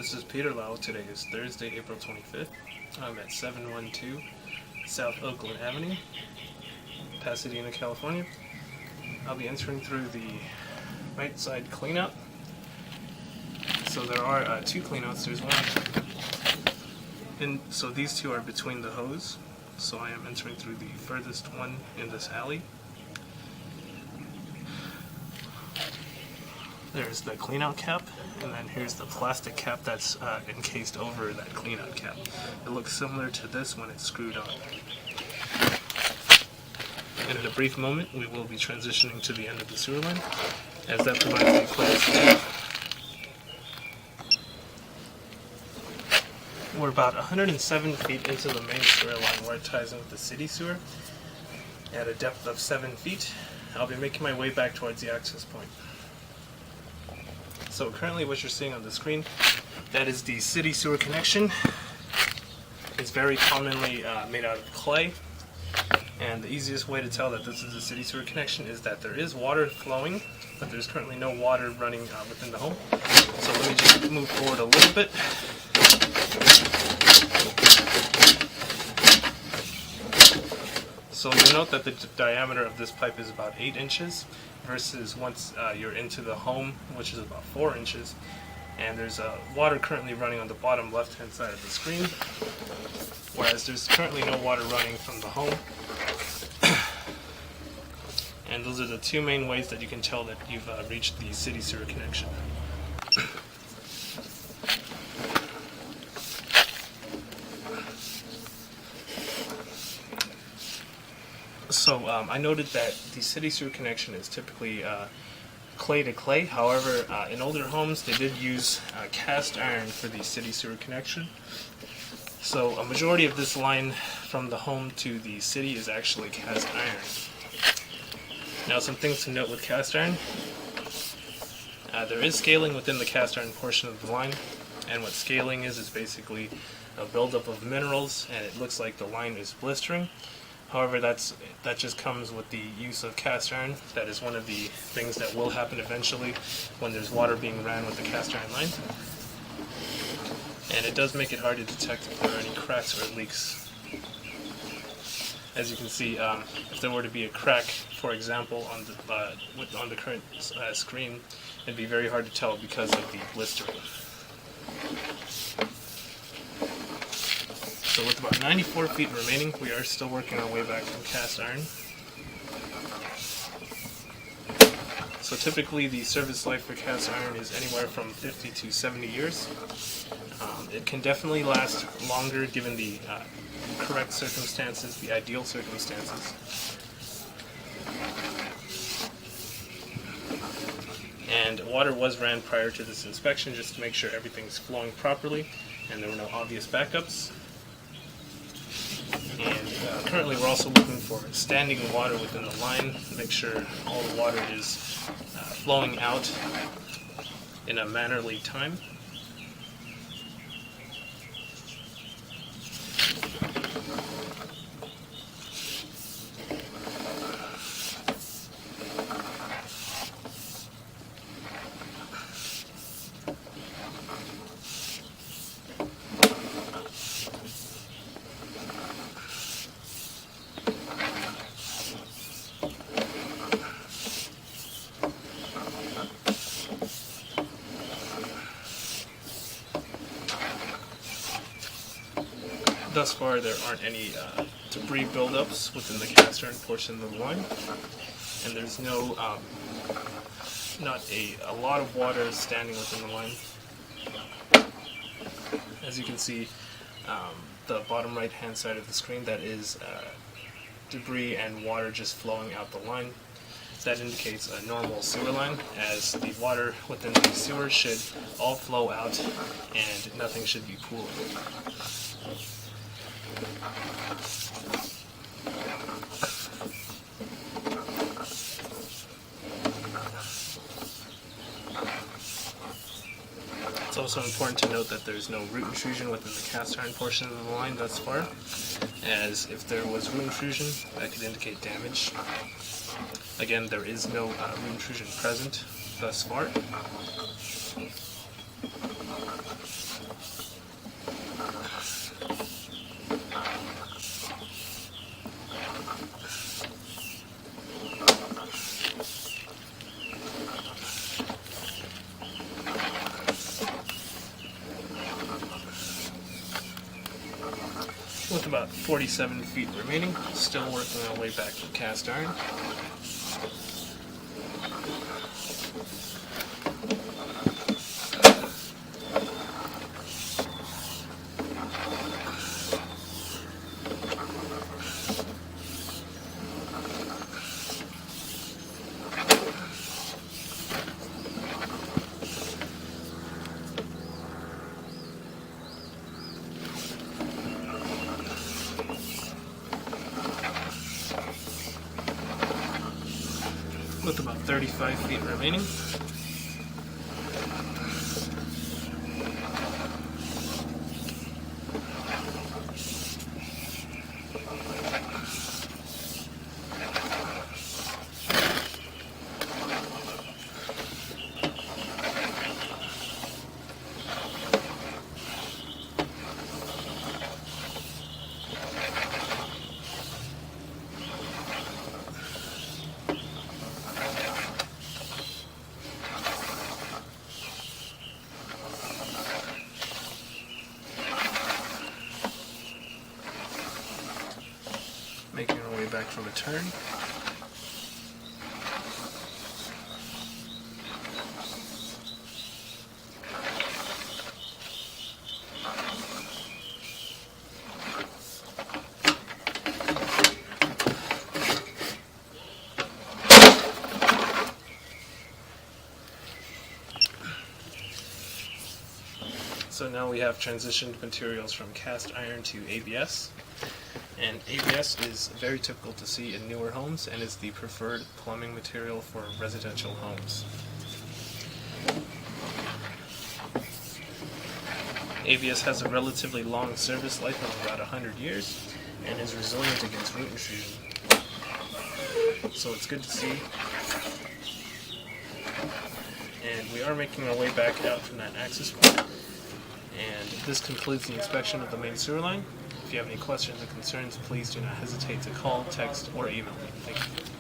This is Peter Lau. Today is Thursday, April 25th. I'm at 712 South Oakland Avenue, Pasadena, California. I'll be entering through the right side cleanout. So there are two cleanouts. There's one, and so these two are between the hose. So I am entering through the furthest one in this alley. There's the cleanout cap, and then here's the plastic cap that's encased over that cleanout cap. It looks similar to this when it's screwed on. And in a brief moment, we will be transitioning to the end of the sewer line, as that provides the clearance. We're about 107 feet into the main sewer line where it ties in with the city sewer at a depth of 7 feet. I'll be making my way back towards the access point. So currently what you're seeing on the screen, that is the city sewer connection. It's very commonly made out of clay, and the easiest way to tell that this is a city sewer connection is that there is water flowing, but there's currently no water running within the home. So let me just move forward a little bit. So you'll note that the diameter of this pipe is about 8 inches versus once you're into the home, which is about 4 inches. And there's water currently running on the bottom left-hand side of the screen, whereas there's currently no water running from the home. And those are the two main ways that you can tell that you've reached the city sewer connection. So I noted that the city sewer connection is typically clay to clay. However, in older homes they did use cast iron for the city sewer connection. So a majority of this line from the home to the city is actually cast iron. Now, some things to note with cast iron. There is scaling within the cast iron portion of the line, and what scaling is basically a buildup of minerals, and it looks like the line is blistering. However, that just comes with the use of cast iron. That is one of the things that will happen eventually when there's water being ran with the cast iron line. And it does make it hard to detect if there are any cracks or leaks. As you can see, if there were to be a crack, for example, on the current screen, it'd be very hard to tell because of the blistering. So with about 94 feet remaining, we are still working our way back from cast iron. So typically the service life for cast iron is anywhere from 50 to 70 years. It can definitely last longer given the correct circumstances, the ideal circumstances. And water was ran prior to this inspection just to make sure everything's flowing properly and there were no obvious backups. And currently we're also looking for standing water within the line to make sure all the water is flowing out in a mannerly time. Thus far, there aren't any debris buildups within the cast iron portion of the line, and there's no, not a lot of water standing within the line. As you can see, the bottom right-hand side of the screen, that is debris and water just flowing out the line. That indicates a normal sewer line, as the water within the sewer should all flow out and nothing should be pooling. It's also important to note that there's no root intrusion within the cast iron portion of the line thus far, as if there was root intrusion, that could indicate damage. Again, there is no root intrusion present thus far. About 47 feet remaining. Still working our way back from cast iron. With about 35 feet remaining. Making our way back from a turn. So now we have transitioned materials from cast iron to ABS. And ABS is very typical to see in newer homes and is the preferred plumbing material for residential homes. ABS has a relatively long service life of about 100 years and is resilient against root intrusion. So it's good to see. And we are making our way back out from that access point. And this concludes the inspection of the main sewer line. If you have any questions or concerns, please do not hesitate to call, text, or email me. Thank you.